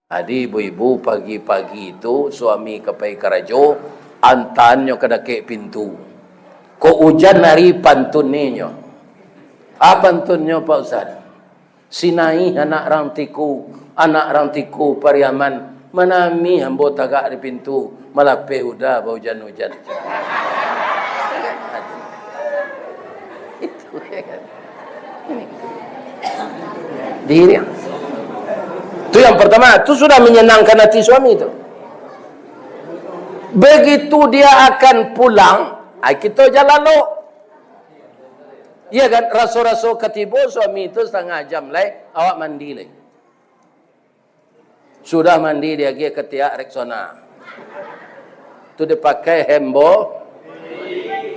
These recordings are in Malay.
Adi ibu-ibu pagi-pagi itu suami kepai karajo antanyo ke dake pintu. Ko hujan hari pantunnya. Apa pantunnya Pak Ustaz? Sinai anak rantiku pariaman manami hambo tagak di pintu malape udah bau hujan-hujan. Itu kan. Diri. Itu yang pertama, itu sudah menyenangkan hati suami itu. Begitu dia akan pulang, kita jalan lo. Iya kan, raso-raso ketibo suami itu setengah jam lagi, awak mandi lagi. Sudah mandi dia pergi ke tiak Rexona. Itu dia pakai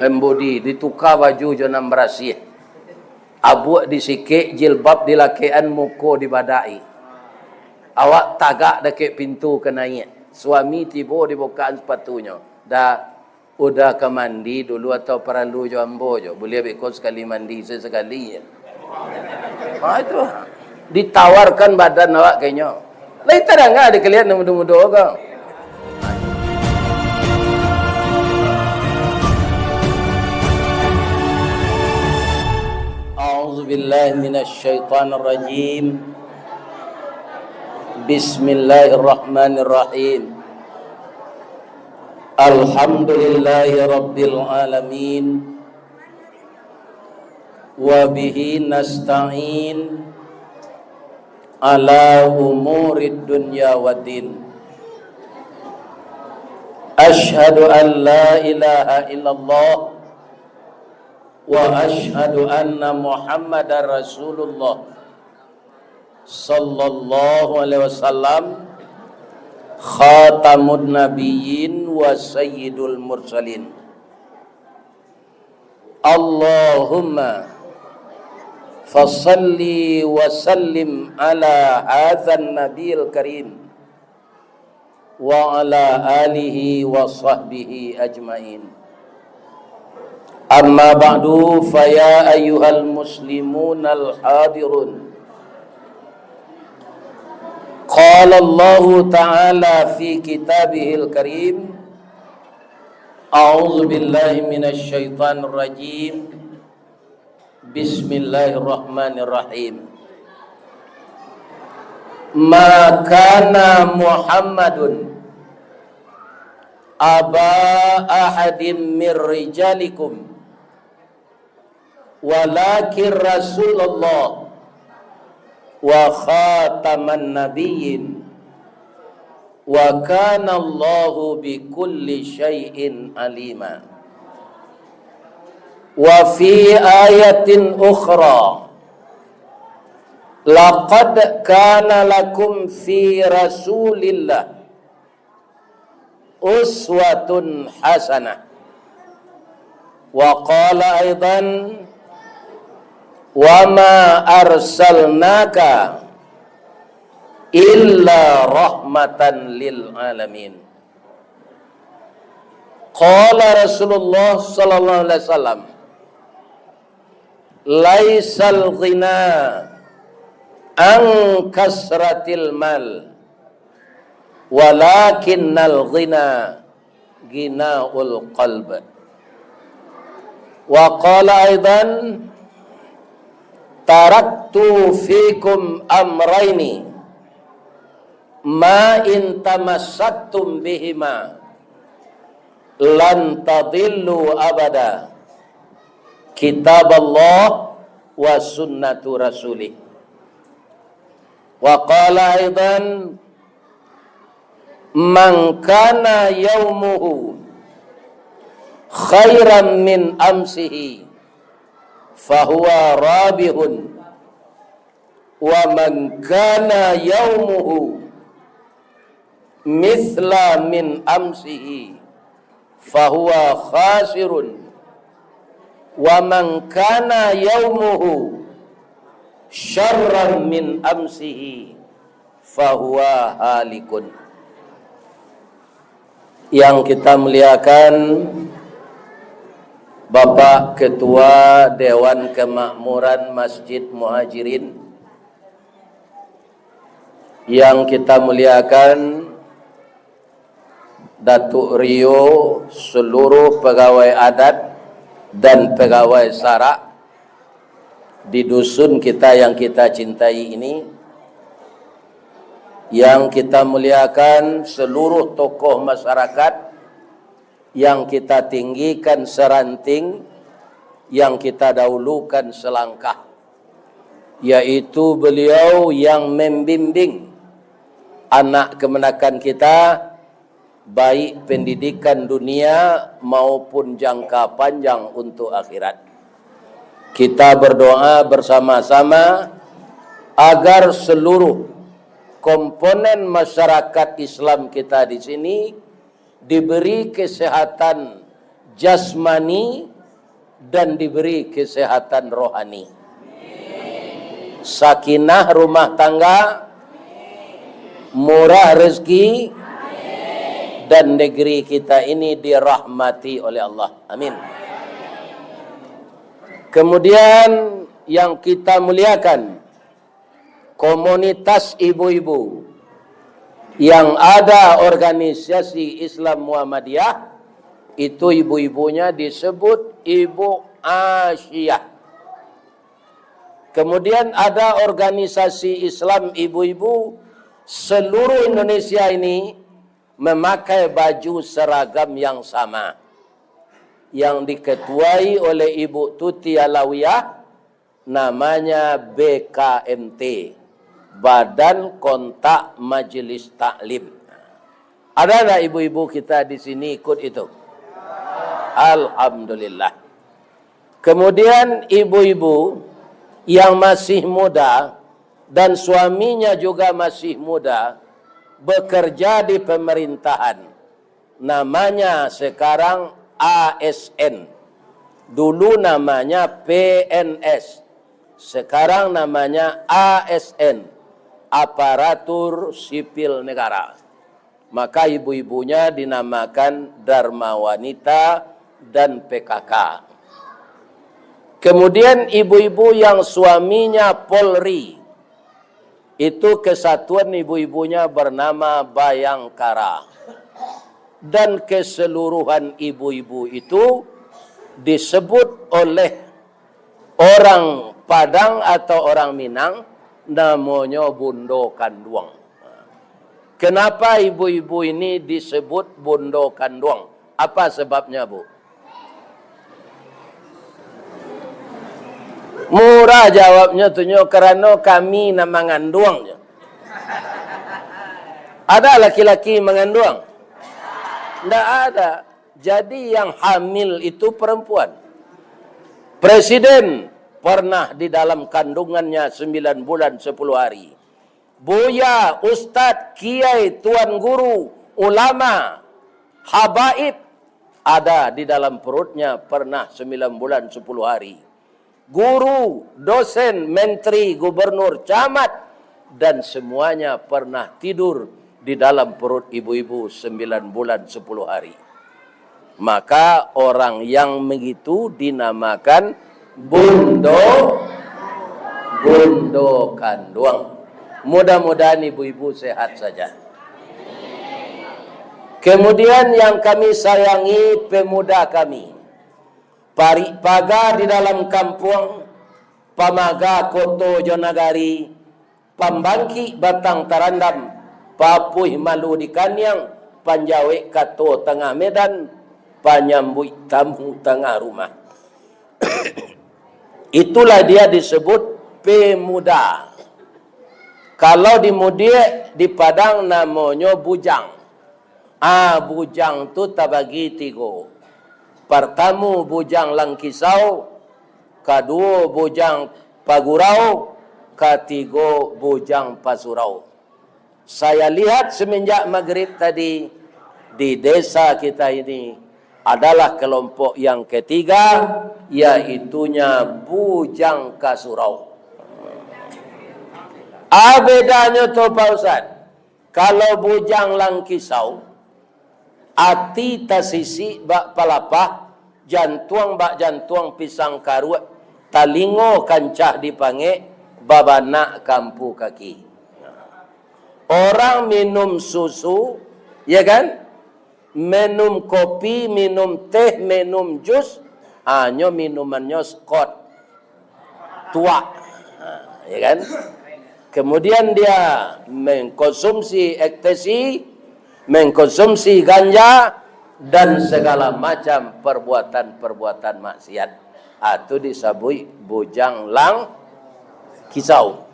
hembodi, ditukar baju jangan berasih. Abu disikik, jilbab dilakian, muka dibadai. Awak tagak dekat pintu ke naik. Suami tiba dibukaan sepatunya. Udah ke mandi dulu atau perlu jambo je. Boleh ikut sekali mandi sesekali je. Itu. Ditawarkan badan awak kayaknya. Lain tak ada kelihatan muda-muda kau. A'udzubillahi minasyaitonirrajim. Bismillahirrahmanirrahim. Alhamdulillahi rabbil alamin. Wa bihi nasta'in ala umurid dunya waddin. Ashhadu an la ilaha illallah wa ashhadu anna Muhammadar Rasulullah sallallahu alaihi wasallam khatamun nabiyyin wa sayyidul mursalin. Allahumma fasalli wa sallim ala hadzal nabiyil karim wa ala alihi wa sahbihi ajmain. Amma ba'du, fa ya ayyuhal muslimun al hadirun. Qala Allah Ta'ala fi kitabihil karim. A'udzu billahi minasy syaithanir rajim. Bismillahirrahmanirrahim. Ma kana Muhammadun aba ahadim mir rijalikum walakin Rasulullah wa khataman nabiyyin wa kana Allahu bi kulli syai'in alima. Wa fi ayatin ukhra laqad kana lakum fi rasulillah uswatun hasanah. Wa qala aidan wa ma arsalnaka illa rahmatan lil alamin. Qala Rasulullah sallallahu alaihi wasallam, laisal ghina an kasratil mal walakinnal ghina ghinaul qalb. Wa qala aidan taraktu fikum amraini ma in tamassaktum bihima lan tadillu abada, kitab Allah wa sunnatu rasulih. Wa qala aidan man kana yaumuhu khairan min amsihi fahuwa rabihun wa man kana yaumuhu mithla min amsihi fahuwa khasirun wa man kana yaumuhu syarran min amsihi fahuwa halikun. Yang kita muliakan Bapak Ketua Dewan Kemakmuran Masjid Muhajirin yang kita muliakan Datuk Rio, seluruh pegawai adat dan pegawai sarak di dusun kita yang kita cintai ini, yang kita muliakan seluruh tokoh masyarakat yang kita tinggikan seranting, yang kita dahulukan selangkah, yaitu beliau yang membimbing anak kemenakan kita, baik pendidikan dunia maupun jangka panjang untuk akhirat. Kita berdoa bersama-sama agar seluruh komponen masyarakat Islam kita di sini diberi kesehatan jasmani dan diberi kesehatan rohani. Sakinah rumah tangga, murah rezeki, dan negeri kita ini dirahmati oleh Allah. Amin. Kemudian yang kita muliakan, komunitas ibu-ibu yang ada organisasi Islam Muhammadiyah, itu ibu-ibunya disebut Ibu Asyiyah. Kemudian ada organisasi Islam ibu-ibu seluruh Indonesia ini memakai baju seragam yang sama, yang diketuai oleh Ibu Tuti Alawiyah, namanya BKMT, Badan Kontak Majelis Taklim. Ada tak ibu-ibu kita di sini ikut itu? Alhamdulillah. Kemudian ibu-ibu yang masih muda dan suaminya juga masih muda, bekerja di pemerintahan, namanya sekarang ASN, dulu namanya PNS, sekarang namanya ASN, Aparatur Sipil Negara. Maka ibu-ibunya dinamakan Dharma Wanita dan PKK. Kemudian ibu-ibu yang suaminya Polri, itu kesatuan ibu-ibunya bernama Bayangkara. Dan keseluruhan ibu-ibu itu disebut oleh orang Padang atau orang Minang namanya Bondo Kanduang. Kenapa ibu-ibu ini disebut Bondo Kanduang? Apa sebabnya, Bu? Murah jawabnya tunyo, kerana kami nak mengandung. Ada laki-laki mengandung? Tidak ada. Jadi yang hamil itu perempuan. Presiden pernah di dalam kandungannya 9 bulan 10 hari. Buya, ustadz, kiai, tuan guru, ulama, habaib, ada di dalam perutnya pernah 9 bulan 10 hari. Guru, dosen, menteri, gubernur, camat, dan semuanya pernah tidur di dalam perut ibu-ibu 9 bulan 10 hari. Maka orang yang begitu dinamakan Bondo Kanduang. Mudah-mudahan ibu-ibu sehat saja. Kemudian yang kami sayangi pemuda kami, Paga di dalam kampung, Pamaga Koto Jonagari, Pambangki Batang Tarandam, Papuih Malu di Kanyang, Panjawe Kato Tengah Medan, Panyambui Tamu Tengah Rumah. Itulah dia disebut pemuda. Kalau di Mudik, di Padang namanya bujang. Bujang tu tabagi tigo. Pertama bujang Langkisau, kedua bujang Pagurau, ketiga bujang Pasurau. Saya lihat semenjak maghrib tadi di desa kita ini adalah kelompok yang ketiga, yaitunya bujang Kasurau. Bedanya tu Pak Ustaz, kalau bujang Langkisau, ati tasisi bak palapah, jantuang bak jantuang pisang karut, talingo kancah dipange, babana kampu kaki. Orang minum susu, ya kan? Minum kopi, minum teh, minum jus, hanya minumannya skot tua, ya kan? Kemudian dia mengkonsumsi ekstasi, mengkonsumsi ganja, dan segala macam perbuatan-perbuatan maksiat. Itu disebut bujang lang kisau.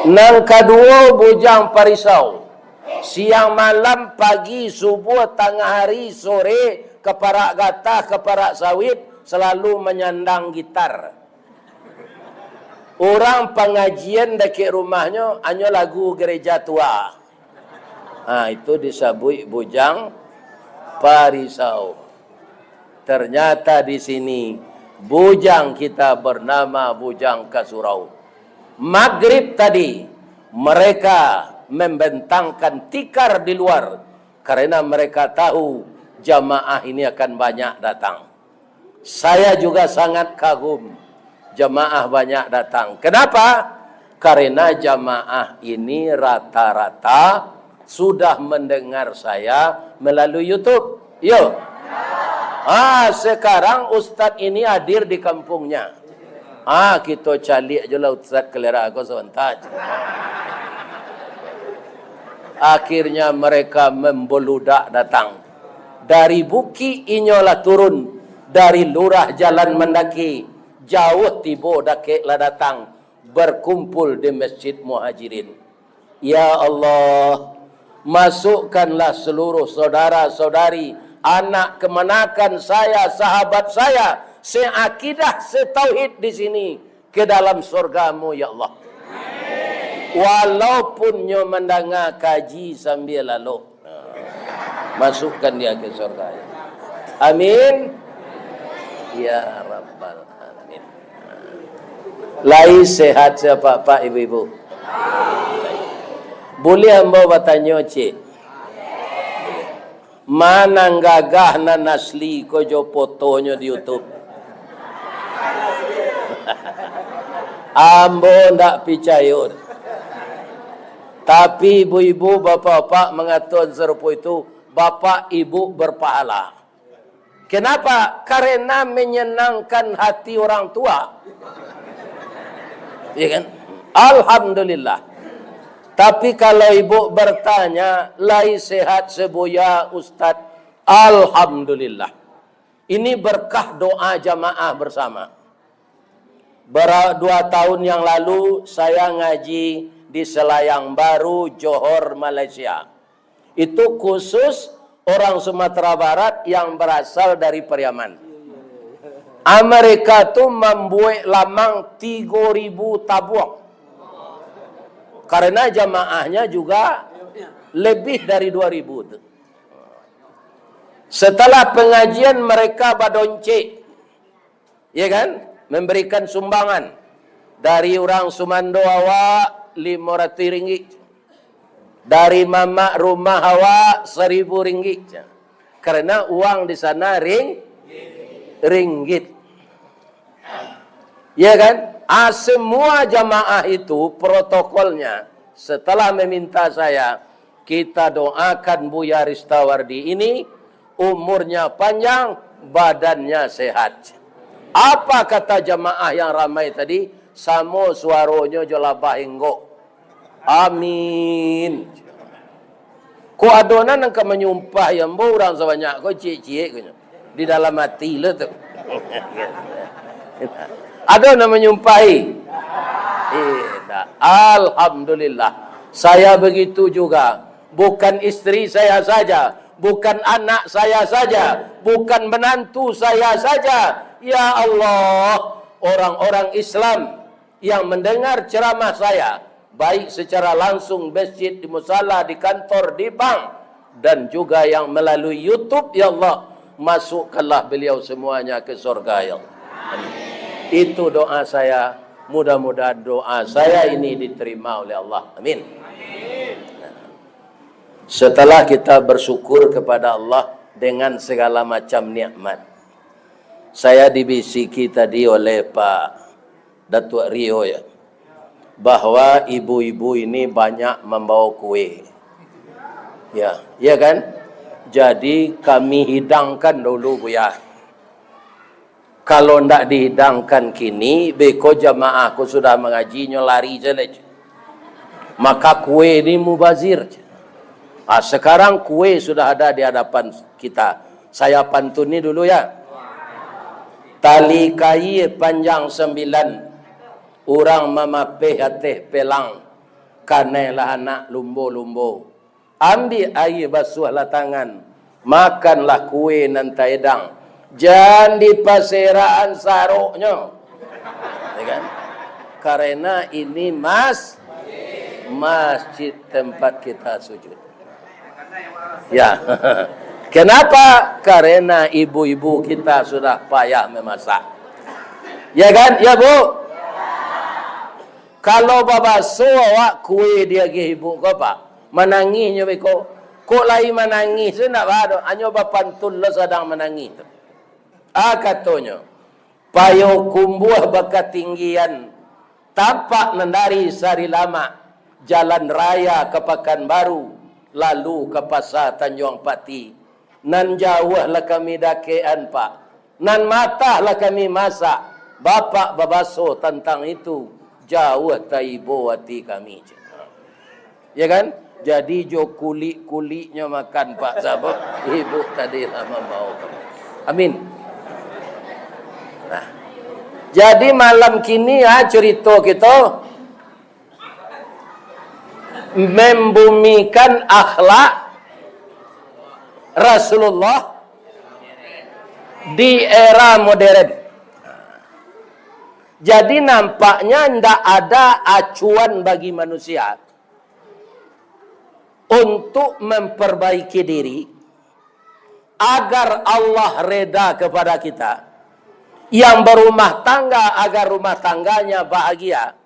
Nang kedua bujang parisau. Siang malam, pagi, subuh, tengah hari, sore, keparak gatah, keparak sawit, selalu menyandang gitar. Orang pengajian dekat rumahnya hanya lagu gereja tua. Itu disebut bujang parisau. Ternyata di sini bujang kita bernama bujang kasurau. Maghrib tadi mereka membentangkan tikar di luar karena mereka tahu jamaah ini akan banyak datang. Saya juga sangat kagum jamaah banyak datang. Kenapa? Karena jamaah ini rata-rata sudah mendengar saya melalui YouTube. Yuk. Sekarang Ustadz ini hadir di kampungnya. Kita calik je lah Ustaz kelera aku sebentar. Akhirnya mereka membeludak datang. Dari Buki inyolah turun. Dari lurah jalan mendaki. Jauh tiba dakiklah datang. Berkumpul di Masjid Muhajirin. Ya Allah, masukkanlah seluruh saudara-saudari, anak kemenakan saya, sahabat saya, seakidah, setauhid di sini ke dalam surgamu ya Allah. Walaupun nyo mendengar kaji sambil lalu, masukkan dia ke surga. Amin. Ya Rabbal Alamin. Lai sehat siapa Pak Ibu-ibu? Boleh hamba bertanya cik? Mana gagah nan asli ko jo fotonya di YouTube? Ambo ndak percaya. Tapi ibu-ibu, bapak-bapak mengatakan serupa itu, bapak ibu berpahala. Kenapa? Karena menyenangkan hati orang tua. Ya kan? Alhamdulillah. Tapi kalau ibu bertanya, lai sehat sebuya Ustaz, alhamdulillah. Ini berkah doa jamaah bersama. 2 tahun yang lalu saya ngaji di Selayang Baru, Johor, Malaysia. Itu khusus orang Sumatera Barat yang berasal dari Periaman. Amerika tu membuat lamang 3.000 tabung. Karena jamaahnya juga lebih dari 2.000 tu. Setelah pengajian mereka badoncik, ya kan, memberikan sumbangan dari orang Sumando awak 500 ringgit, dari mama rumah awak 1.000 ringgit, karena uang di sana ringgit, ya kan? Semua jamaah itu protokolnya setelah meminta saya, kita doakan Buya Ristawardi ini umurnya panjang, badannya sehat. Apa kata jamaah yang ramai tadi? Samo suaranya jolabah enggok. Amin. Ku adonan engkau menyumpah yang orang sebanyak kau cik-cik di dalam hati le tu. Ada nama menyumpahi. Alhamdulillah. Saya begitu juga. Bukan istri saya saja, bukan anak saya saja, bukan menantu saya saja. Ya Allah, orang-orang Islam yang mendengar ceramah saya, baik secara langsung masjid, di musala, di kantor, di bank, dan juga yang melalui YouTube, ya Allah, masukkanlah beliau semuanya ke surga, ya Allah. Amin. Itu doa saya. Mudah-mudahan doa saya ini diterima oleh Allah. Amin. Setelah kita bersyukur kepada Allah dengan segala macam nikmat, saya dibisiki tadi oleh Pak Datuk Rio ya, bahwa ibu-ibu ini banyak membawa kue. Ya, ya kan? Jadi kami hidangkan dulu Buya. Kalau ndak dihidangkan kini, beko jamaah aku sudah mengajinya lari jelek. Maka kue ini mubazir. Sekarang kue sudah ada di hadapan kita. Saya pantuni dulu ya. Tali kayu panjang 9. Orang memapih hati pelang. Kanelah anak lumbo-lumbo. Ambil air basuhlah tangan. Makanlah kue nan taedang. Jangan di paseraan saruknya. Ya kan? Karena ini masjid tempat kita sujud. Ya. Kenapa? Karena ibu-ibu kita sudah payah memasak. Ya kan? Ya Bu? Kalau babasuh awak kue dia ke ibu kau pak. Menangisnya beko. Kok lain menangis? Saya nak ada. Hanya bapantun lah sedang menangis. Katanya. Payo kumbuh bakat tinggian. Tampak nendari sari lama. Jalan raya ke Pekanbaru. Lalu ke pasar Tanjung Pati. Nan jauh lah kami dakean pak. Nan matah lah kami masak. Bapak babasuh tentang itu. Jauh taibo hati kami. Ya kan? Jadi jo kulit-kulitnya makan Pak Sabuk. Ibu tadi lama bawa kamu. Amin. Nah. Jadi malam kini ya cerita kita membumikan akhlak Rasulullah di era modern. Jadi nampaknya tidak ada acuan bagi manusia untuk memperbaiki diri agar Allah reda kepada kita. Yang berumah tangga agar rumah tangganya bahagia.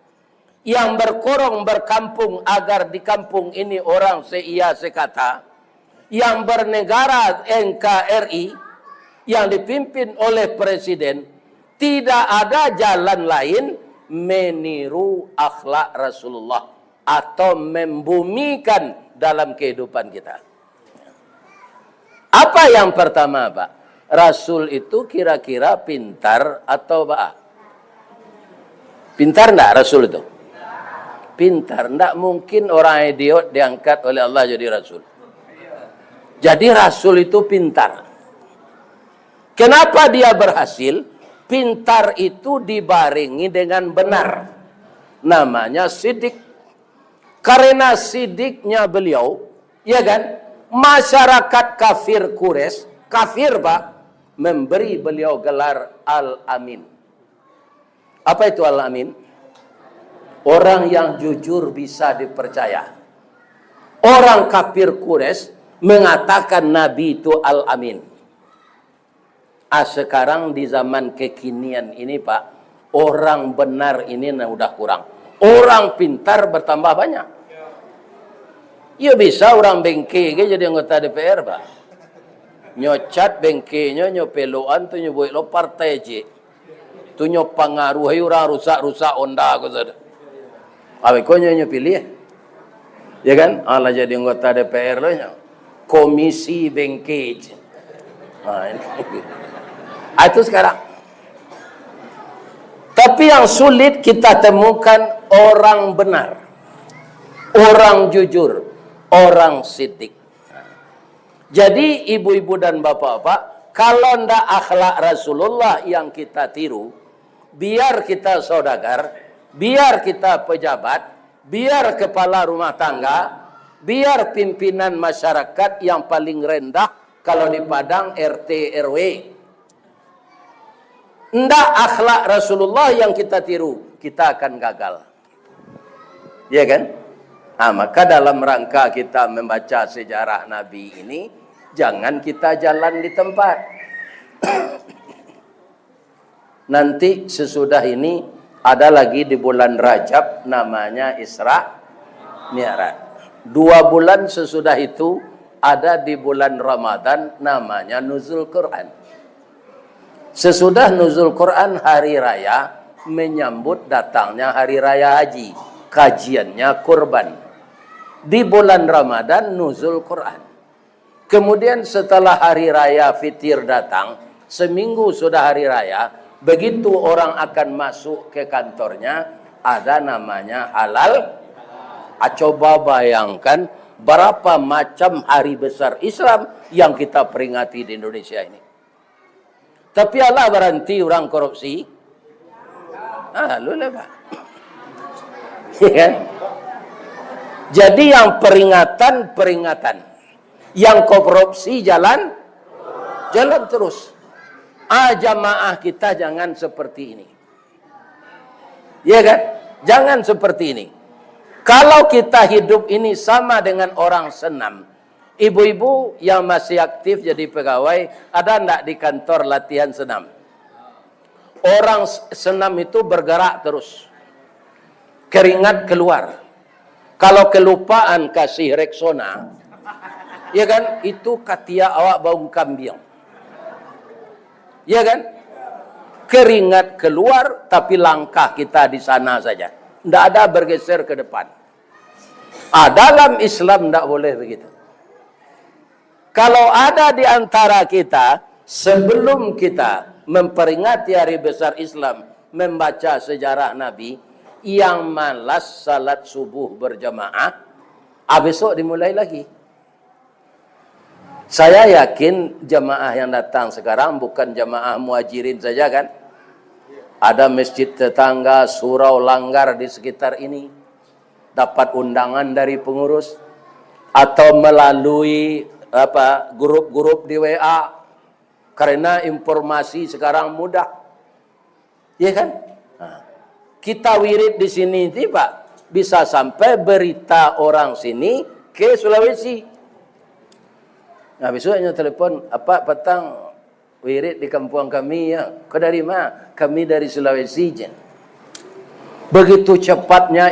Yang berkorong berkampung agar di kampung ini orang seia sekata. Yang bernegara NKRI yang dipimpin oleh presiden. Tidak ada jalan lain meniru akhlak Rasulullah atau membumikan dalam kehidupan kita. Apa yang pertama, Pak? Rasul itu kira-kira pintar atau apa? Pintar enggak Rasul itu? Pintar. Enggak mungkin orang idiot diangkat oleh Allah jadi Rasul. Jadi Rasul itu pintar. Kenapa dia berhasil? Pintar itu dibarengi dengan benar. Namanya sidik. Karena sidiknya beliau, ya kan? Masyarakat kafir Quraisy, kafir Pak, memberi beliau gelar Al-Amin. Apa itu Al-Amin? Orang yang jujur bisa dipercaya. Orang kafir Quraisy mengatakan Nabi itu Al-Amin. Sekarang di zaman kekinian ini Pak, orang benar ini udah kurang. Orang pintar bertambah banyak. Ya bisa orang bengke jadi anggota DPR Pak. Nyocat bengkenya nyopeloan tu nyobuat lo partai je. Tu nyopangaruhi orang rusak-rusak onda aku saja. Awe ko nyopilih. Ya kan? Allah jadi anggota DPR lo nya. Komisi bengke je. Itu sekarang. Tapi yang sulit kita temukan orang benar. Orang jujur. Orang sidik. Jadi ibu-ibu dan bapak-bapak, kalau ndak akhlak Rasulullah yang kita tiru, biar kita saudagar, biar kita pejabat, biar kepala rumah tangga, biar pimpinan masyarakat yang paling rendah, kalau di Padang RT RW, ndak akhlak Rasulullah yang kita tiru, kita akan gagal. Ya kan? Maka dalam rangka kita membaca sejarah Nabi ini, jangan kita jalan di tempat. Nanti sesudah ini ada lagi di bulan Rajab namanya Isra Mi'raj. 2 bulan sesudah itu ada di bulan Ramadan namanya Nuzul Quran. Sesudah Nuzul Quran hari raya menyambut datangnya hari raya haji. kajiannya kurban. Di bulan Ramadan nuzul Quran. Kemudian setelah hari raya Fitir datang, seminggu sudah hari raya, begitu orang akan masuk ke kantornya, ada namanya halal. Coba bayangkan berapa macam hari besar Islam yang kita peringati di Indonesia ini. Tapi Allah berhenti orang korupsi. Lu lah. Ya kan? Jadi yang peringatan. Yang korupsi jalan terus. Jamaah kita jangan seperti ini. Ya kan? Jangan seperti ini. Kalau kita hidup ini sama dengan orang senam. Ibu-ibu yang masih aktif jadi pegawai, ada enggak di kantor latihan senam? Orang senam itu bergerak terus. Keringat keluar. Kalau kelupaan kasih Rexona, ya kan? Itu katia awak bau kambing. Ya kan? Keringat keluar, tapi langkah kita di sana saja. Tidak ada bergeser ke depan. Dalam Islam tidak boleh begitu. Kalau ada di antara kita, sebelum kita memperingati hari besar Islam, membaca sejarah Nabi, yang malas salat subuh berjamaah, besok dimulai lagi. Saya yakin jamaah yang datang sekarang bukan jamaah muhajirin saja kan? Ada masjid tetangga, surau langgar di sekitar ini, dapat undangan dari pengurus, atau melalui grup-grup di WA, karena informasi sekarang mudah, ya kan? Kita wirid di sini tiba, bisa sampai berita orang sini ke Sulawesi. Besoknya telepon, petang wirid di kampung kami ya. Kau dari mana? Kami dari Sulawesi. Begitu cepatnya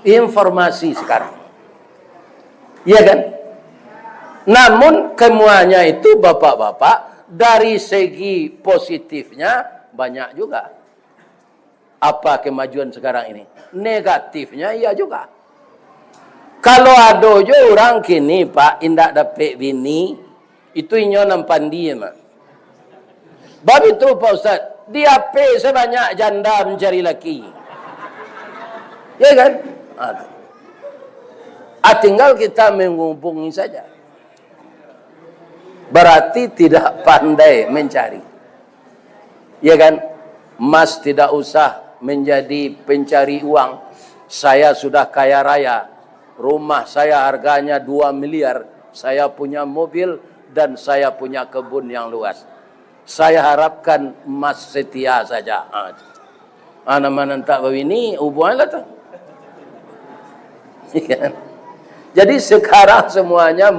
informasi sekarang. Iya kan? Namun semuanya itu bapak-bapak, dari segi positifnya banyak juga. Apa kemajuan sekarang ini? Negatifnya iya juga. Kalau ada je orang kini pak indak dapat bini, itu inyo nampan dia mah. Bab itu Pak Ustaz, dia pe sebanyak janda mencari laki. Ya kan? Tinggal kita menghubungi saja. Berarti tidak pandai mencari. Ya kan? Mas tidak usah menjadi pencari uang. Saya sudah kaya raya. Rumah saya harganya 2 miliar. Saya punya mobil dan saya punya kebun yang luas. Saya harapkan Mas setia saja. Mana tak begini, hubunganlah tu. Jadi sekarang semuanya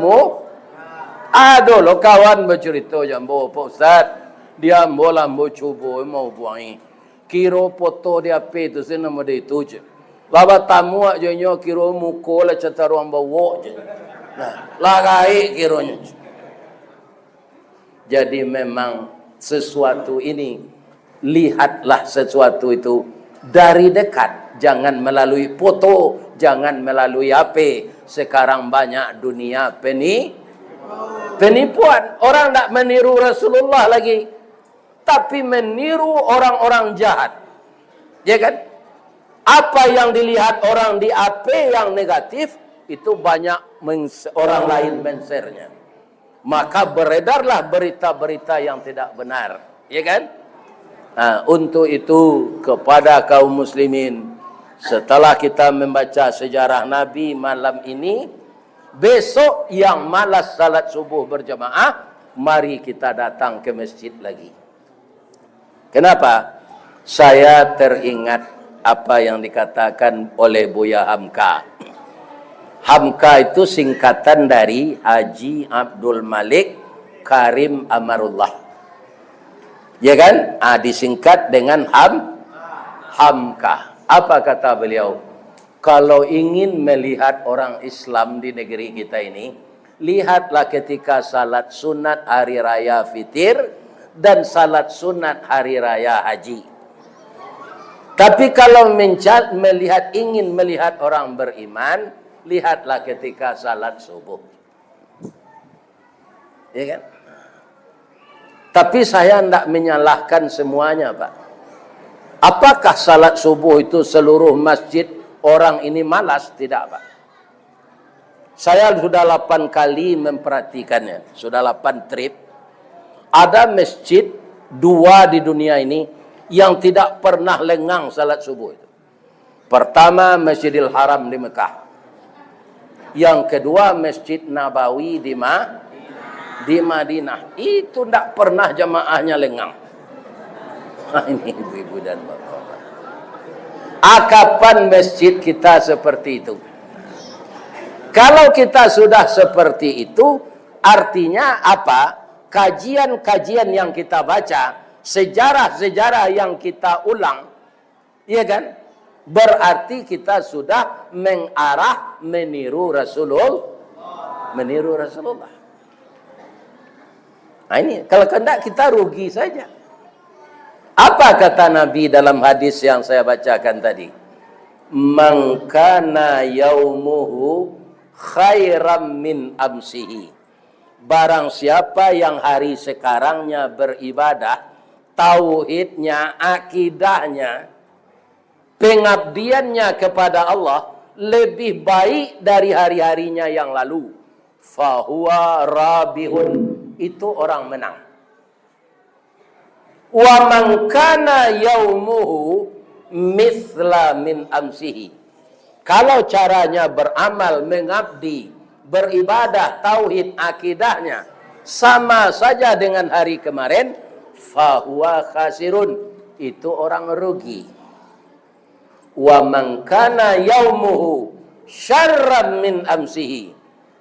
aduh lo kawan bercerita jambo Pak Ustaz, dia bola mau cuba mau buangi. Kiro foto dia pe tu sen nama dia tu je. Baba tamu aja nyo kiro muko la cataruang bawa je. Nah, lagai kironya. Jadi memang sesuatu ini, lihatlah sesuatu itu dari dekat, jangan melalui foto, jangan melalui HP. Sekarang banyak dunia penipuan. Orang tak meniru Rasulullah lagi, tapi meniru orang-orang jahat. Ya kan? Apa yang dilihat orang di HP yang negatif, itu banyak orang lain men-share-nya. Maka beredarlah berita-berita yang tidak benar. Ya kan? Untuk itu kepada kaum muslimin, setelah kita membaca sejarah Nabi malam ini, besok yang malas salat subuh berjamaah, mari kita datang ke masjid lagi. Kenapa? Saya teringat apa yang dikatakan oleh Buya Hamka. Hamka itu singkatan dari Haji Abdul Malik Karim Amarullah. Ya kan? Disingkat dengan Hamka. Apa kata beliau? Kalau ingin melihat orang Islam di negeri kita ini, lihatlah ketika salat sunat hari raya Fitir dan salat sunat hari raya Haji. Tapi kalau ingin melihat orang beriman, lihatlah ketika salat subuh. Ya kan? Tapi saya tidak menyalahkan semuanya, Pak. Apakah salat subuh itu seluruh masjid orang ini malas? Tidak, Pak. Saya sudah 8 kali memperhatikannya. Sudah 8 trip. Ada masjid 2 di dunia ini yang tidak pernah lengang salat subuh itu. Pertama, Masjidil Haram di Mekah. Yang kedua, Masjid Nabawi di Madinah. Itu tidak pernah jamaahnya lengang. Nah, ini ibu-ibu dan bapak-bapak. Kapan masjid kita seperti itu? Kalau kita sudah seperti itu, artinya apa? Kajian-kajian yang kita baca, sejarah-sejarah yang kita ulang, ya kan? Berarti kita sudah mengarah meniru Rasulullah. Nah ini, kalau tidak kita rugi saja. Apa kata Nabi dalam hadis yang saya bacakan tadi? Man kana yaumuhu khairam min amsihi. Barang siapa yang hari sekarangnya beribadah, tauhidnya, akidahnya, pengabdiannya kepada Allah lebih baik dari hari-harinya yang lalu, fahuwa rabihun, itu orang menang. Wa man kana yaumuhu mithla min amsihi. Kalau caranya beramal, mengabdi, beribadah, tauhid, akidahnya sama saja dengan hari kemarin, fahuwa khasirun, itu orang rugi. Wa man kana yaumuhu syarran min amsihi.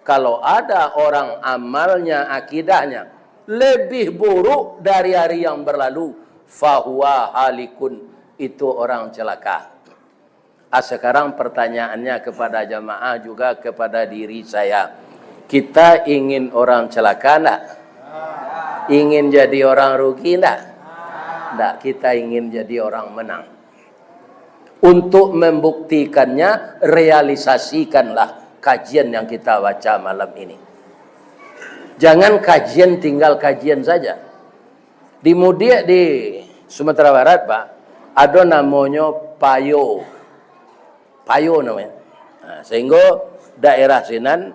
Kalau ada orang amalnya, akidahnya lebih buruk dari hari yang berlalu, fahuwa halikun, itu orang celaka. Sekarang pertanyaannya kepada jamaah juga kepada diri saya. Kita ingin orang celaka enggak? Ingin jadi orang rugi enggak? Enggak, kita ingin jadi orang menang. Untuk membuktikannya, realisasikanlah kajian yang kita baca malam ini. Jangan kajian tinggal kajian saja. Di Sumatera Barat, Pak, ada namanya payo. Payo namanya. Nah, sehingga daerah Sinan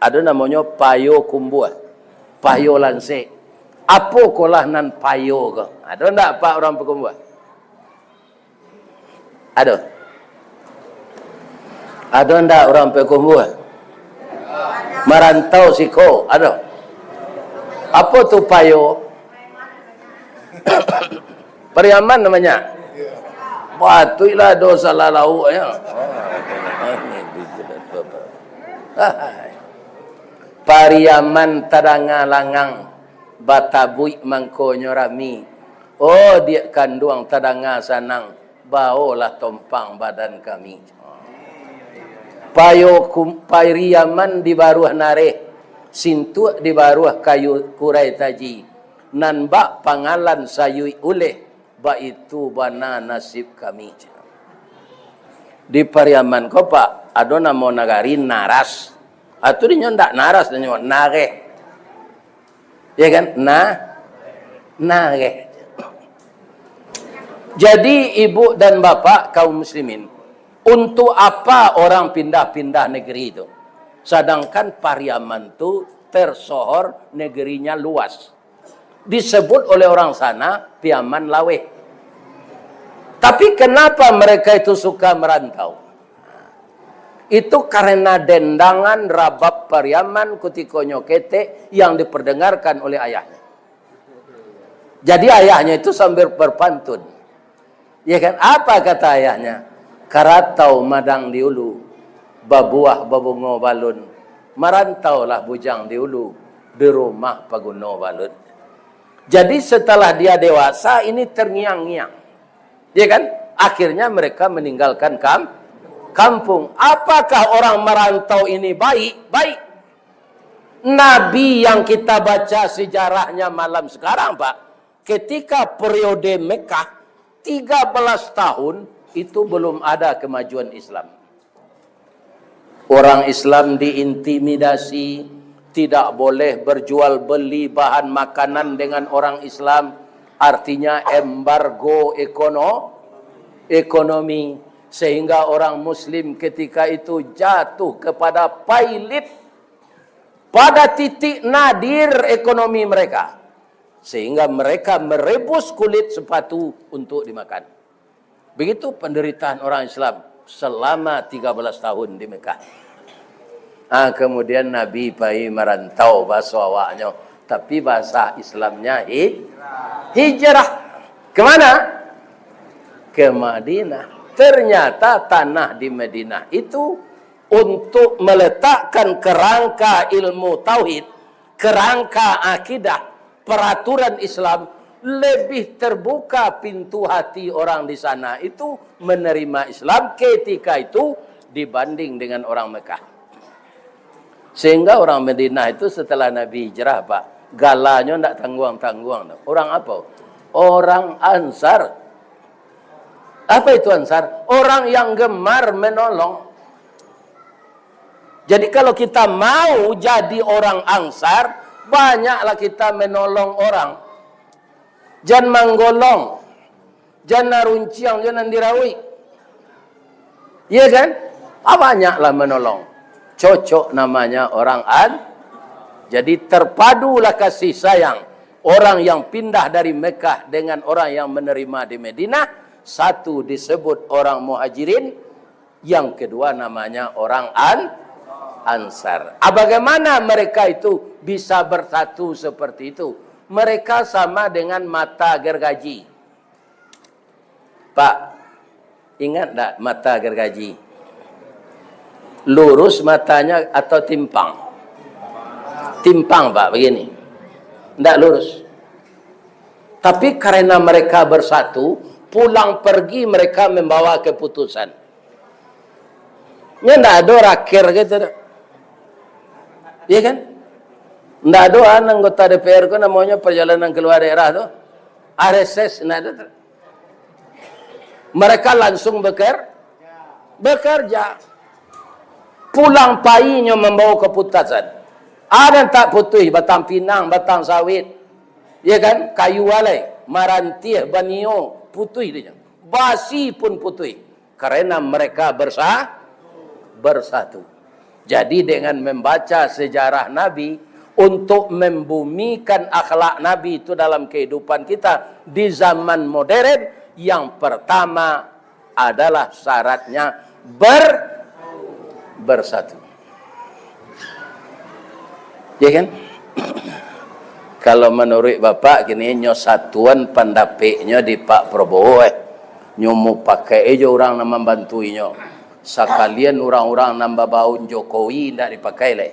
ada namanya payo kumbua. Payo lanse. Apa kolah nan payo ke? Ada enggak Pak orang Pekumbua? Ada. Ada enggak orang Pekumbua? Merantau siko, ada. Apa tu payo? Pariaman namanya. Batuilah dosa lalau ya. Pariaman tadanga langang batabui mangkonyo rami. Oh dia kanduang tadanga sanang baolah tompang badan kami. Pariaman di baruah nare, sintu di baruah kayu kurai taji. Nanba pangalan sayui uleh, ba itu bana nasib kami. Di Pariaman ko Pak, ada nama nagari naras. Atau dia ndak naras, dia nare. Ya kan? Nare. Jadi ibu dan bapak kaum muslimin, untuk apa orang pindah-pindah negeri itu? Sedangkan Pariaman itu tersohor, negerinya luas. Disebut oleh orang sana Piaman Lawe. Tapi kenapa mereka itu suka merantau? Itu karena dendangan rabab Pariaman kutikonyo kete yang diperdengarkan oleh ayahnya. Jadi ayahnya itu sambil berpantun. Ya kan? Apa kata ayahnya? Karatau madang di ulu, babuah babungo balun. Merantaulah bujang di ulu, di rumah paguno balun. Jadi setelah dia dewasa ini terngiang-ngiang. Ya kan? Akhirnya mereka meninggalkan kampung. Apakah orang merantau ini baik? Baik. Nabi yang kita baca sejarahnya malam sekarang, Pak, ketika periode Mekah, 13 tahun itu belum ada kemajuan Islam. Orang Islam diintimidasi, tidak boleh berjual beli bahan makanan dengan orang Islam, artinya embargo ekonomi, sehingga orang Muslim ketika itu jatuh kepada pailit, pada titik nadir ekonomi mereka, sehingga mereka merebus kulit sepatu untuk dimakan. Begitu penderitaan orang Islam selama 13 tahun di Mekah. Kemudian Nabi pai merantau bahasa awaknya, tapi bahasa Islamnya hijrah. Kemana? Ke Madinah. Ternyata tanah di Madinah itu untuk meletakkan kerangka ilmu tauhid, kerangka akidah, peraturan Islam, lebih terbuka pintu hati orang di sana itu menerima Islam ketika itu dibanding dengan orang Mekah. Sehingga orang Madinah itu setelah Nabi hijrah, Pak, galanya tidak tangguang-tangguang. Orang apa? Orang Ansar. Apa itu Ansar? Orang yang gemar menolong. Jadi kalau kita mau jadi orang Ansar, banyaklah kita menolong orang. Jangan manggolong, jangan narunciang, jangan dirawi. Iya kan? Banyaklah menolong. Cocok namanya orang Jadi terpadulah kasih sayang orang yang pindah dari Mekah dengan orang yang menerima di Madinah. Satu disebut orang Muhajirin, yang kedua namanya orang Ansar. Bagaimana mereka itu bisa bersatu seperti itu? Mereka sama dengan mata gergaji. Pak, ingat tak mata gergaji? Lurus matanya atau timpang? Timpang, Pak, begini. Tidak lurus. Tapi karena mereka bersatu, pulang pergi mereka membawa keputusan. Ya, tidak ada rakir gitu. Iya kan? Tidak ada anggota DPR itu namanya perjalanan keluar daerah itu. RSS, tidak ada. Mereka langsung bekerja. Pulang painya membawa keputusan. Ada tak putih, batang pinang, batang sawit. Ya kan? Kayu walai, marantih, banio, putih dia. Basi pun putih. Karena mereka bersatu. Jadi dengan membaca sejarah Nabi, untuk membumikan akhlak Nabi itu dalam kehidupan kita di zaman modern, yang pertama adalah syaratnya bersatu. Ya kan? Kalau menurut Bapak gini, nyo satuan pendapatnya di Pak Prabowo nyomu pakai aja orang nama bantuinyo. Sekalian orang-orang nambah baun Jokowi tidak dipakai le.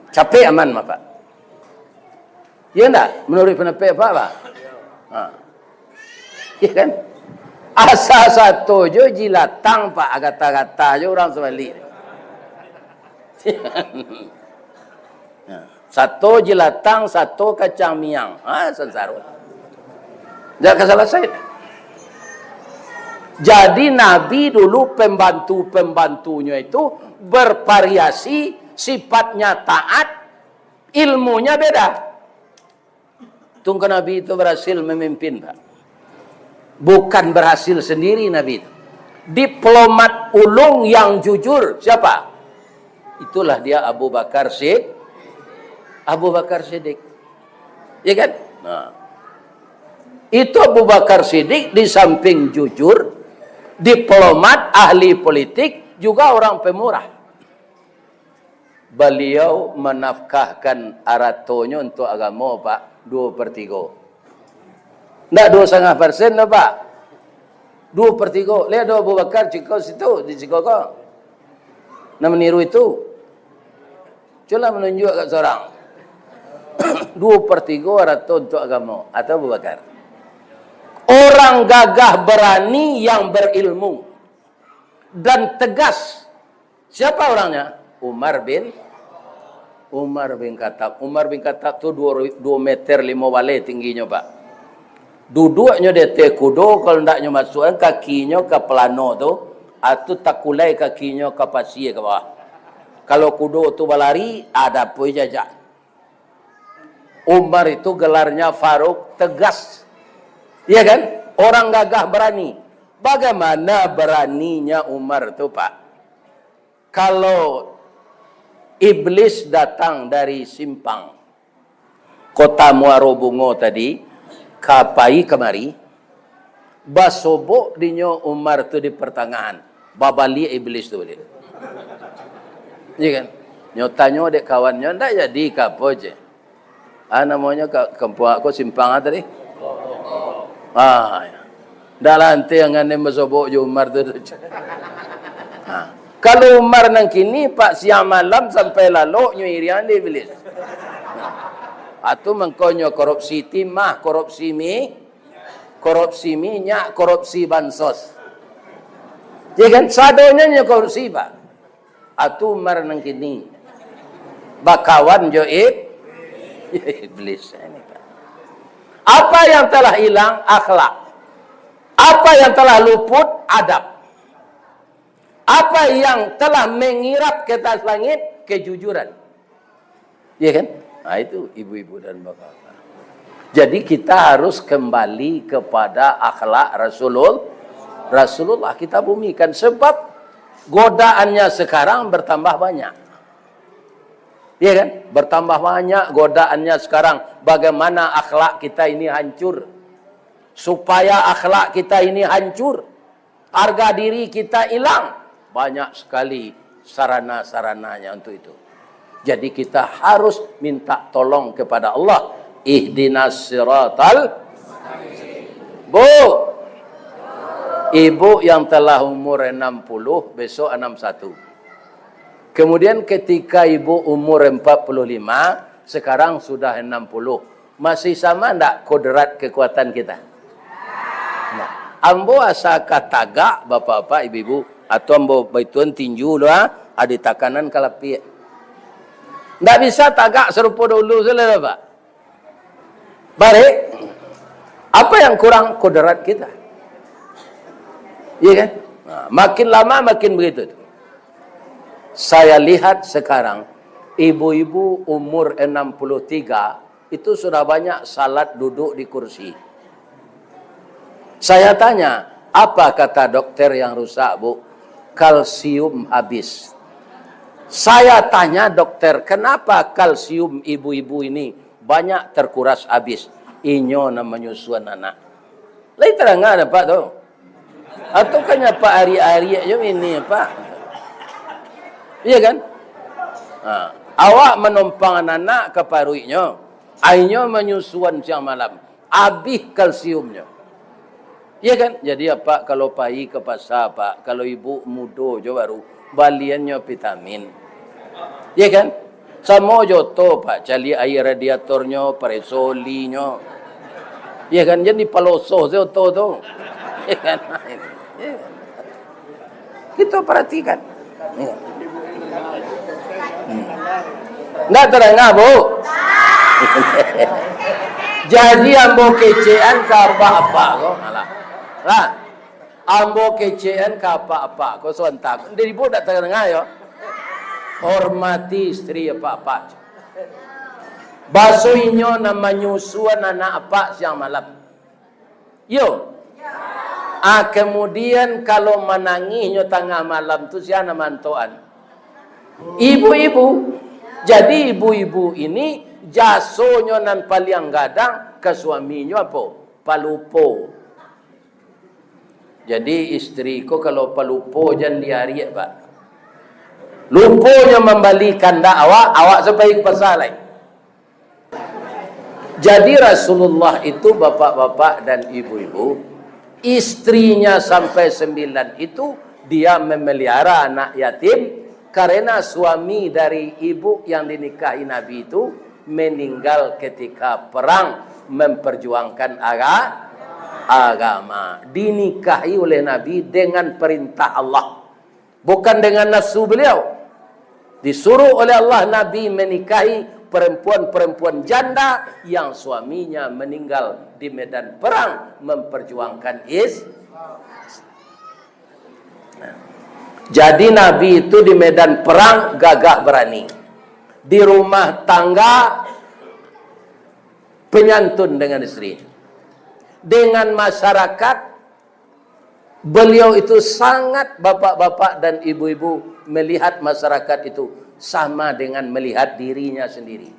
Capek aman Pak. Ya enggak? Menurut pendapat Pak? Ya kan? Asa satu jo jilatang Pak, agata-gata jo orang sebalik. Satu jilatang, satu kacang miang. Sensarut. Jangan salah saya. Jadi Nabi dulu pembantu-pembantunya itu bervariasi, sifatnya taat, ilmunya beda. Tunggu Nabi itu berhasil memimpin, Pak. Bukan berhasil sendiri Nabi itu. Diplomat ulung yang jujur, siapa? Itulah dia Abu Bakar Siddiq. Ya kan? Nah. Itu Abu Bakar Siddiq di samping jujur, diplomat, ahli politik, juga orang pemurah. Beliau menafkahkan aratonya untuk agama, Pak, 2/3. Tidak 2,5%, Pak. 2/3. Lihat Abu Bakar Ciko situ, di Cikoko. Nah, meniru itu. Coba menunjuk ke seorang. 2/3 arato untuk agama. Atau Abu Bakar. Orang gagah berani yang berilmu. Dan tegas. Siapa orangnya? Umar bin Khattab. Umar bin Khattab itu 2 meter 5 wale tingginya, Pak. Duduknya dete kudo, kalau ndaknya masuk kakinya ke pelano tu, atau takulai kakinya ke pasir ke bawah. Kalau kudo tu berlari, ada pun jajak. Umar itu gelarnya Faruk tegas. Iya kan? Orang gagah berani. Bagaimana beraninya Umar tu, Pak? Kalau iblis datang dari simpang kota Muarobungo tadi, kapai kemari, basobok dinyo Umar tu di pertengahan, babali iblis tu balik. Iya kan? Nyotanyo dek kawannya ndak jadi kapo je. Namanya kampung aku simpang tadi. Ya. Dah lantai yang ngane basobok je Umar tu. Kalau Umar nang kini pak siang malam sampai lalu nyo irian di iblis. Atau mengkonyo korupsi timah, korupsi minyak, korupsi bansos. Ya kan? Sadonya nya korupsi, Pak. Atau Umar nang kini. Bakawan jo iblis ini, Pak. Apa yang telah hilang? Akhlak. Apa yang telah luput? Adab. Apa yang telah mengirap ke atas langit? Kejujuran. Ya kan? Nah itu ibu-ibu dan bapak-bapak. Jadi kita harus kembali kepada akhlak Rasulullah kita bumikan. Sebab godaannya sekarang bertambah banyak. Iya kan? Bertambah banyak godaannya sekarang. Bagaimana akhlak kita ini hancur. Supaya akhlak kita ini hancur. Harga diri kita hilang. Banyak sekali sarana-sarananya untuk itu. Jadi kita harus minta tolong kepada Allah. Ihdinas siratal. Bu, ibu yang telah umur 60, besok 61. Kemudian ketika ibu umur 45, sekarang sudah 60. Masih sama enggak kodrat kekuatan kita? Nah, ambo asa kataga bapak-bapak ibu-ibu atau ambo baituan tinju lah, ada takanan kalapi. Tak bisa tagak serupa dulu salah, Pak. Balik. Apa yang kurang? Kodrat kita. Iya kan? Nah, makin lama makin begitu. Saya lihat sekarang ibu-ibu umur 63 itu sudah banyak salat duduk di kursi. Saya tanya, apa kata dokter yang rusak, Bu? Kalsium habis. Saya tanya dokter, kenapa kalsium ibu-ibu ini banyak terkuras habis? Inyo na menyusuan anak. Lain terang ada Pak tu. Atau kanya Pak hari-hari aja ini Pak. Iya kan? Awak menumpang anak ke paruinya. Ainyo menyusuan siang malam. Habis kalsiumnya. Iya kan? Jadi apa kalau pai ke pasar Pak, kalau ibu muda je baru baliannya vitamin. Ya kan? Sama joto Pak, cali air radiatornya, paresolinya. Ya kan? Jadi paloso joto tu. Ya kan? Ya. Kita perhatikan. Ya. Nggak terengah, Bu? Jadi ambo kecean ke apa-apa kok. Lah. Ambo kecean ke apa-apa kok sontak. Dari Bu tak terengah ya. Hormati istri apa-apa. Basuinyo na menyusuan anak apa siang malam. Yo. Kemudian kalau menangisnya tengah malam tu siapa mantuan? Ibu-ibu. Jadi ibu-ibu ini jasonya nan paling gadang ke suaminya apa? Palupo. Jadi istriku kalau palupo jangan diari Pak. Lupunya membalikan awak sampai ke pasal lain. Jadi Rasulullah itu bapak-bapak dan ibu-ibu, istrinya sampai 9 itu dia memelihara anak yatim karena suami dari ibu yang dinikahi Nabi itu meninggal ketika perang memperjuangkan agama. Dinikahi oleh Nabi dengan perintah Allah, bukan dengan nafsu beliau. Disuruh oleh Allah Nabi menikahi perempuan-perempuan janda yang suaminya meninggal di medan perang memperjuangkan Jadi Nabi itu di medan perang gagah berani. Di rumah tangga penyantun dengan istri. Dengan masyarakat beliau itu sangat, bapak-bapak dan ibu-ibu melihat masyarakat itu sama dengan melihat dirinya sendiri.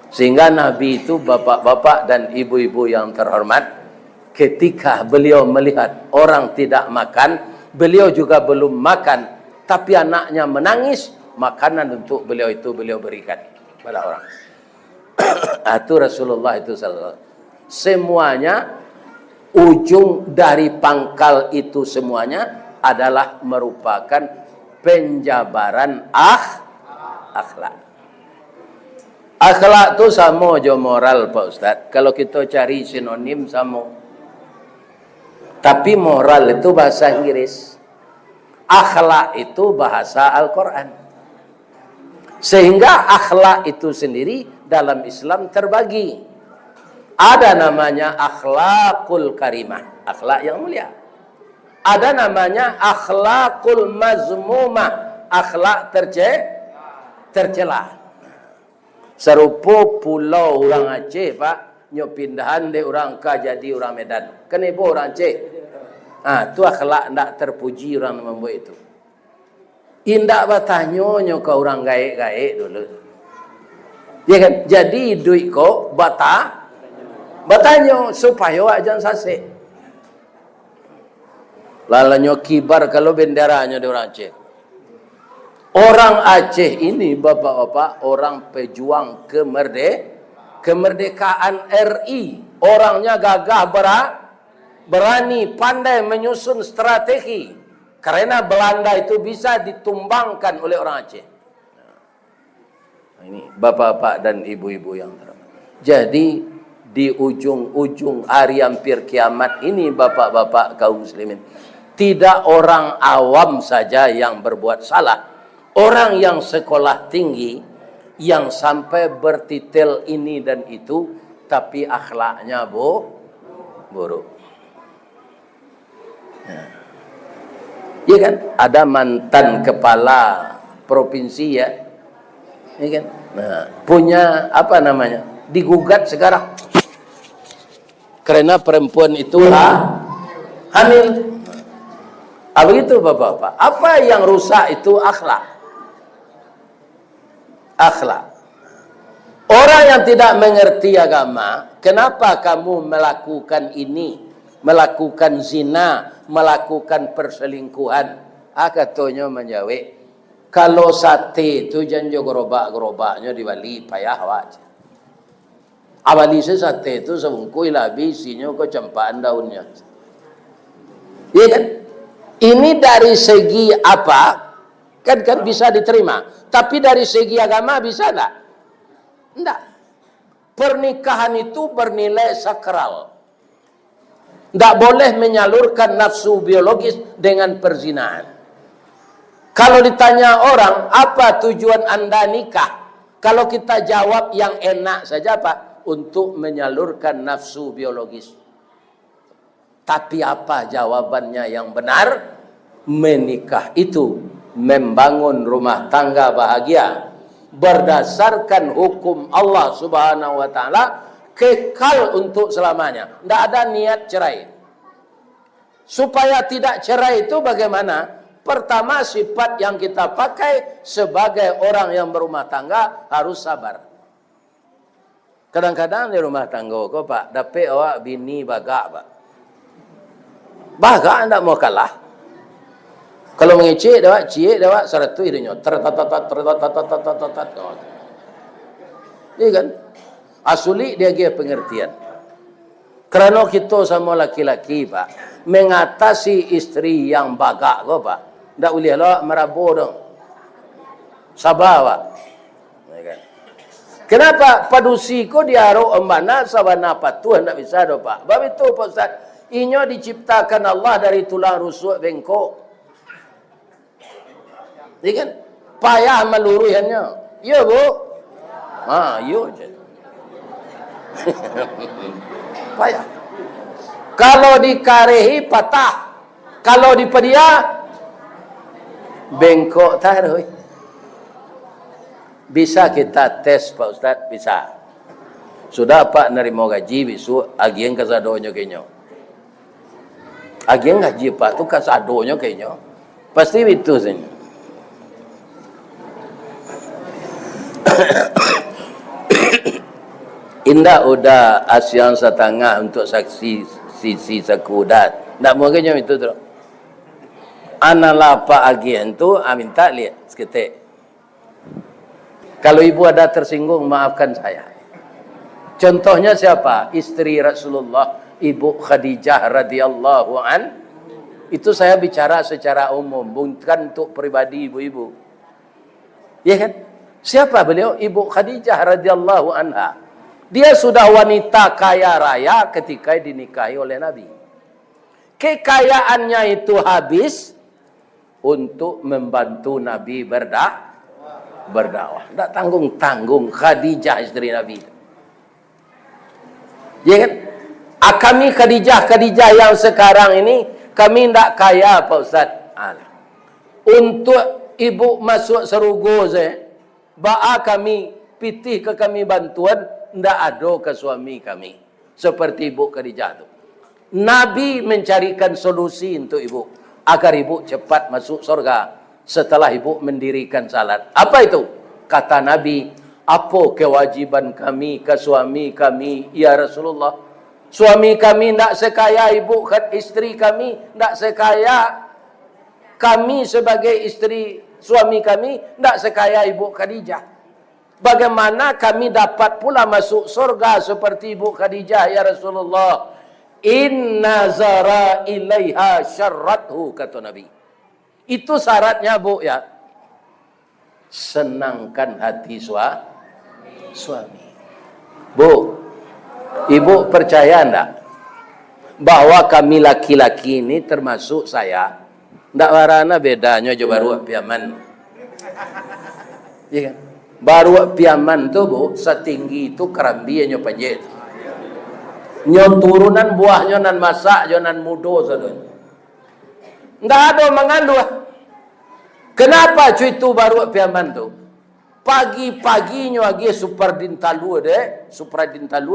Sehingga Nabi itu, bapak-bapak dan ibu-ibu yang terhormat, ketika beliau melihat orang tidak makan, beliau juga belum makan, tapi anaknya menangis, makanan untuk beliau itu beliau berikan pada orang. Itu Rasulullah itu sallallahu. Semuanya, ujung dari pangkal itu semuanya adalah merupakan penjabaran akhlak. Akhlak itu sama aja moral, Pak Ustadz. Kalau kita cari sinonim sama. Tapi moral itu bahasa Inggris. Akhlak itu bahasa Al-Quran. Sehingga akhlak itu sendiri dalam Islam terbagi. Ada namanya akhlakul karimah, akhlak yang mulia. Ada namanya akhlakul mazmumah, akhlak tercela. Serupa pulau orang Aceh, Pak, nyo pindahan de orang ka jadi orang Medan. Kenapa orang Aceh? Itu akhlak ndak terpuji orang membuat itu. Indak batanyo nyo ke orang gaek-gaek dulu. Ya kan? Jadi duit ko batanyo supaya wajan sase. Lalanyo kibar kalau benderanya di orang Aceh. Orang Aceh ini, bapak-bapak, orang pejuang kemerdekaan RI. Orangnya gagah berani, pandai menyusun strategi. Karena Belanda itu bisa ditumbangkan oleh orang Aceh. Nah, ini bapak-bapak dan ibu-ibu yang terhormat. Jadi di ujung-ujung hari hampir kiamat ini, bapak-bapak kaum muslimin, tidak orang awam saja yang berbuat salah. Orang yang sekolah tinggi, yang sampai bertitel ini dan itu, tapi akhlaknya buruk. Iya kan? Ada mantan kepala provinsi ya, iya kan? Nah, punya apa namanya? Digugat sekarang. Karena perempuan itu hamil. Begitu bapak-bapak. Apa yang rusak itu akhlak. Orang yang tidak mengerti agama, kenapa kamu melakukan ini, melakukan zina, melakukan perselingkuhan? Katanya menjawab, kalau sate itu janjo gerobak-gerobaknya di Bali payah wajah. Abali sate itu sebungkui labi isinya ke cempaan daunnya. Iya kan? Ini dari segi apa? Kan bisa diterima. Tapi dari segi agama bisa enggak? Enggak. Pernikahan itu bernilai sakral. Enggak boleh menyalurkan nafsu biologis dengan perzinahan. Kalau ditanya orang, apa tujuan Anda nikah? Kalau kita jawab yang enak saja, Pak, untuk menyalurkan nafsu biologis. Tapi apa jawabannya yang benar? Menikah itu membangun rumah tangga bahagia berdasarkan hukum Allah Subhanahu wa taala, kekal untuk selamanya. Tidak ada niat cerai. Supaya tidak cerai itu bagaimana? Pertama, sifat yang kita pakai sebagai orang yang berumah tangga harus sabar. Kadang-kadang di rumah tangga kok, Pak, dapat awak bini bagak, Pak. Bagak anda mau kalah. Kalau mengecek dah, cie dah, seratu hidupnya. Iya kan? Asuli dia dia pengertian. Kerana kita sama laki-laki, Pak, mengatasi istri yang bagak, kok, Pak. Tak boleh lah merabu dong. Sabar, Pak. Ya kan? Kenapa? Padusi ko diaro embana sabana patuh tak bisa do, Pak. Bab itu, Pak Ustaz. Inyo diciptakan Allah dari tulang rusuk bengkok. Iya kan? Payah meluruhannya. Ya, Bu. Yo je. Payah. Kalau dikarehi patah. Kalau dipedia bengkok taruh. Bisa kita tes Pak Ustaz? Bisa. Sudah Pak nerima gaji besok agian kasadonyo kenyo. Agian gaji Pak tu kasadonyo kenyo. Pasti itu sini. Indah udah Asyam setengah untuk saksi sisi sekudat. Tak mungkin itu tu. Analapa agian tu minta lihat seketik. Kalau ibu ada tersinggung, maafkan saya. Contohnya siapa? Istri Rasulullah, Ibu Khadijah radhiyallahu an. Itu saya bicara secara umum, bukan untuk pribadi ibu-ibu. Ya kan? Siapa beliau? Ibu Khadijah radhiyallahu anha. Dia sudah wanita kaya raya ketika dinikahi oleh Nabi. Kekayaannya itu habis untuk membantu Nabi berdakwah. Tak tanggung-tanggung Khadijah istri Nabi. Ya kan? Kami Khadijah yang sekarang ini, kami tidak kaya Pak Ustaz. Untuk ibu masuk serugo ba'a kami pitih ke kami bantuan, tidak ada ke suami kami. Seperti ibu Khadijah itu. Nabi mencarikan solusi untuk ibu. Agar ibu cepat masuk surga. Setelah ibu mendirikan salat. Apa itu? Kata Nabi, apa kewajiban kami ke suami kami, ya Rasulullah? Suami kami tidak sekaya ibu istri kami, tidak sekaya kami sebagai istri suami kami, tidak sekaya ibu Khadijah. Bagaimana kami dapat pula masuk surga seperti ibu Khadijah, ya Rasulullah? Inna zara ilaiha syarrathu, kata Nabi. Itu syaratnya bu ya. Senangkan hati suami. Bu, ibu percaya enggak bahwa kami laki-laki ini termasuk saya? Enggak warna bedanya jo baru piaman. Iya kan? Baru piaman tu bu, setinggi itu kerambi nyo panjat. Nyo turunan buahnya nan masak jo nan mudo sadon. Enggak ada mengandung. Kenapa cuy itu baru piaman tu? Pagi-paginya lagi supradintalu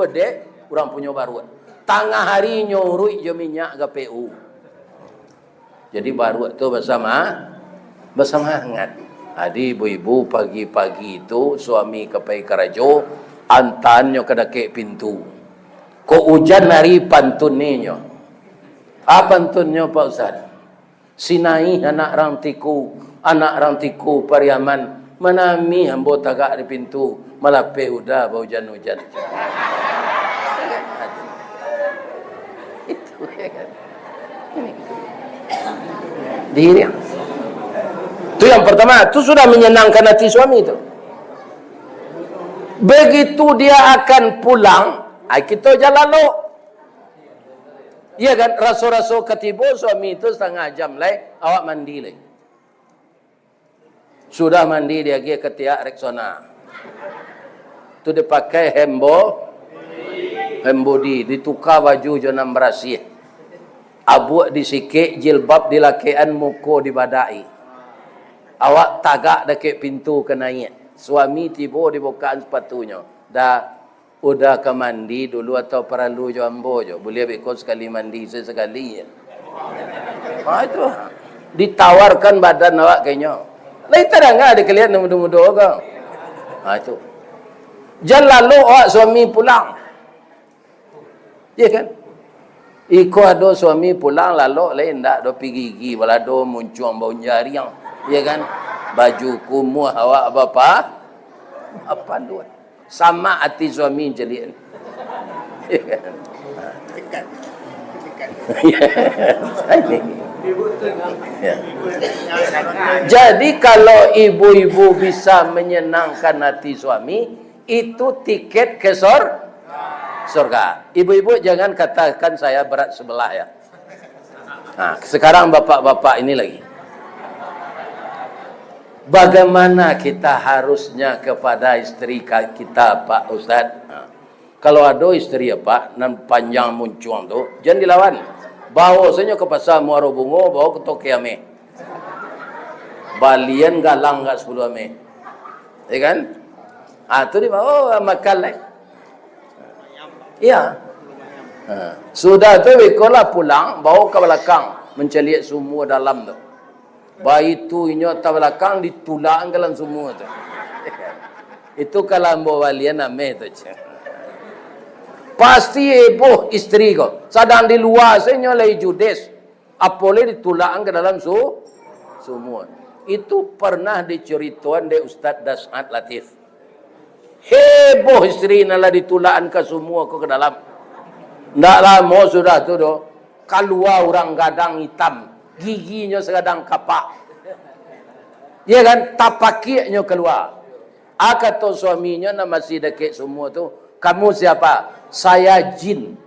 de, orang punya baru. Tengah harinya urut jo minyak GPU. Jadi baru tu bersama hangat. Adi ibu-ibu pagi-pagi itu suami kepai karajo, antannya ke dake pintu. Ko hujan hari pantunnya. Apa pantunnya Pak Ustaz? Sinai anak rantiku pariaman menami hambo tagak di pintu malape udah bau hujan-hujan. Itu kan. Diri. Itu yang pertama, itu sudah menyenangkan hati suami itu. Begitu dia akan pulang, kita jalan lo. Iya kan, raso-raso ketibo suami itu setengah jam lagi, awak mandi lagi. Sudah mandi dia pergi ke tiak Rexona. Itu dia pakai hembodi, ditukar baju jonam berasih. Abu disikik, jilbab dilakean, muka dibadai. Awak tagak dekat pintu ke naik. Suami tiba dibukaan sepatunya. Udah ke mandi dulu atau perlu jambo je. Boleh ikut sekali mandi sesekali ya. Itu. Ditawarkan badan awak kayaknya. Lain terang ada kelihatan muda-muda kau. Itu. Jangan lalu awak suami pulang. Ya kan? Iko ada suami pulang lalu lain tak do pergi gigi balado muncung bau jariang. Ya kan? Baju kumuh awak apa duit. Sama hati suami jadi. Jadi kalau ibu-ibu bisa menyenangkan hati suami, itu tiket ke surga. Ibu-ibu jangan katakan saya berat sebelah ya. Nah, sekarang bapak-bapak ini lagi. Bagaimana kita harusnya kepada istri kita, Pak Ustaz? Kalau ada istri Pak, nan panjang muncuang tu, jangan dilawan. Bawa saja ke pasar Muara Bungo, bawa ke Toke Ame. Balian galang kat 10 Ame. Ya kan? Tu dia bawa makan lah. Ya. Sudah tu wikola pulang, bawa ke belakang, menceliak semua dalam tu. Bayi tu inyo ta belakang ditulak dalam semua tu. Itu kalau bawa balian Ame tu. Pasti heboh istri kau. Sedang di luar saya lagi judes. Apoleh ditulak ke dalam semua. Itu pernah diceritakan dari Ustaz Das'ad Latif. Heboh istri nala ditulak ke semua ke dalam. Ndak lama sudah tu doh. Keluar orang gadang hitam. Giginya sedang kapak. Ya kan? Tapaknya keluar. Kata suaminya masih dekat semua tu. Kamu siapa? Saya jin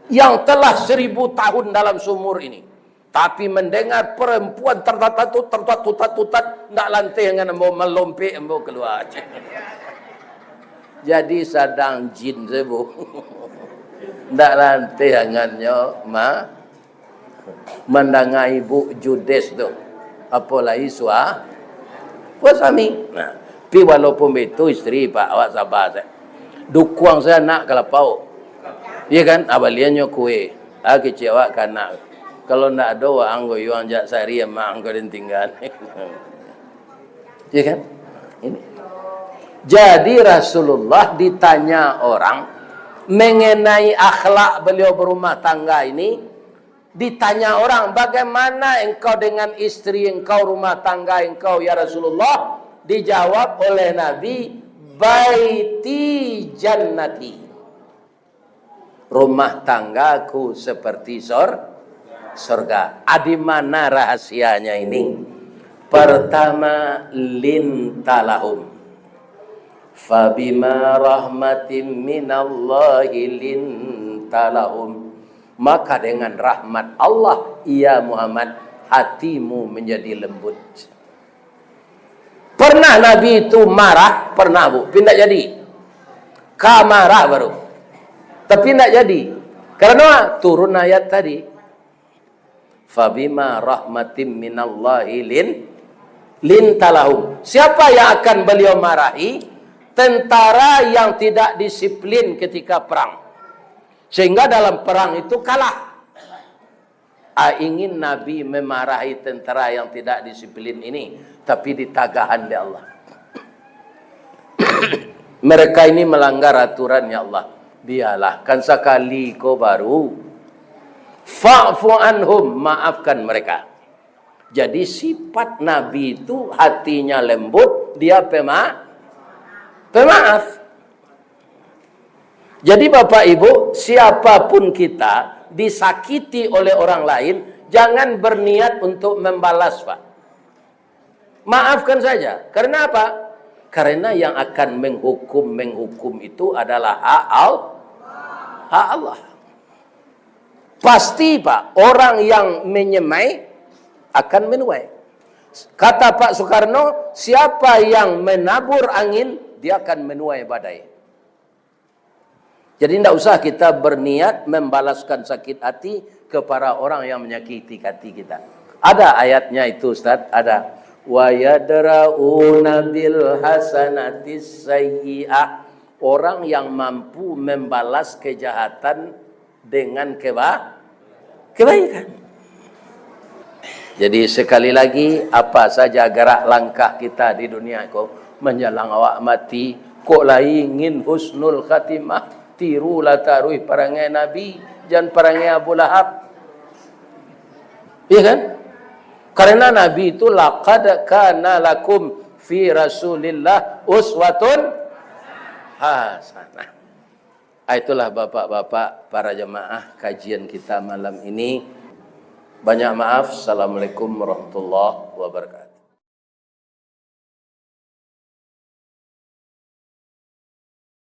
yang telah 1000 tahun dalam sumur ini. Tapi mendengar perempuan tertutat, nak lantai dengan mau melompek, mau keluar. Jadi sedang jin sebuah. Nak lantai dengannya, mendengar ibu judes tu. Apalagi suami. Nah, tapi walaupun itu istri Pak, awak sabar saya. Dukuang saya nak kelapau. Ya kan? Abaliannya kue. Kecil awak kan nak. Kalau nak ada awak anggo yuang jak sari emak anggo dan tinggal. Ya kan? Ini. Jadi Rasulullah ditanya orang mengenai akhlak beliau berumah tangga ini. Ditanya orang, bagaimana engkau dengan istri engkau, rumah tangga engkau ya Rasulullah? Dijawab oleh Nabi, baiti jannati. Rumah tanggaku seperti surga. Di mana rahasianya ini? Pertama, lintalahum. Fabima rahmatin minallahi lintalahum. Maka dengan rahmat Allah, ya Muhammad, hatimu menjadi lembut. Pernah Nabi itu marah? Pernah bu, pindah jadi. Marah baru. Tapi tidak jadi. Karena turun ayat tadi. Fabima rahmatim minallahi lintalahum. Siapa yang akan beliau marahi? Tentara yang tidak disiplin ketika perang. Sehingga dalam perang itu kalah. Ingin Nabi memarahi tentara yang tidak disiplin ini, tapi ditagahan oleh Allah. Mereka ini melanggar aturan ya Allah. Biarlah, kan sekali kau baru. Fa'fu anhum, maafkan mereka. Jadi sifat Nabi itu hatinya lembut, dia pemaaf. Jadi Bapak Ibu, siapapun kita disakiti oleh orang lain, jangan berniat untuk membalas, Pak. Maafkan saja. Karena apa? Karena yang akan menghukum itu adalah hak Allah. Pasti Pak, orang yang menyemai akan menuai. Kata Pak Soekarno, siapa yang menabur angin, dia akan menuai badai. Jadi tidak usah kita berniat membalaskan sakit hati kepada orang yang menyakiti hati kita. Ada ayatnya itu Ustaz, ada. Wa yadra'una bil hasanatis sayyi'ah. Orang yang mampu membalas kejahatan dengan kebaikan. Jadi sekali lagi, apa saja gerak langkah kita di dunia kau menjelang awak mati, kok lah ingin husnul khatimah. Tiru la taruh perangai Nabi, jangan perangai Abu Lahab. Iya kan? Karena Nabi itu laqad kana lakum fi Rasulillah uswatun hasanah. Itulah bapak-bapak para jemaah kajian kita malam ini. Banyak maaf. Assalamualaikum warahmatullahi wabarakatuh.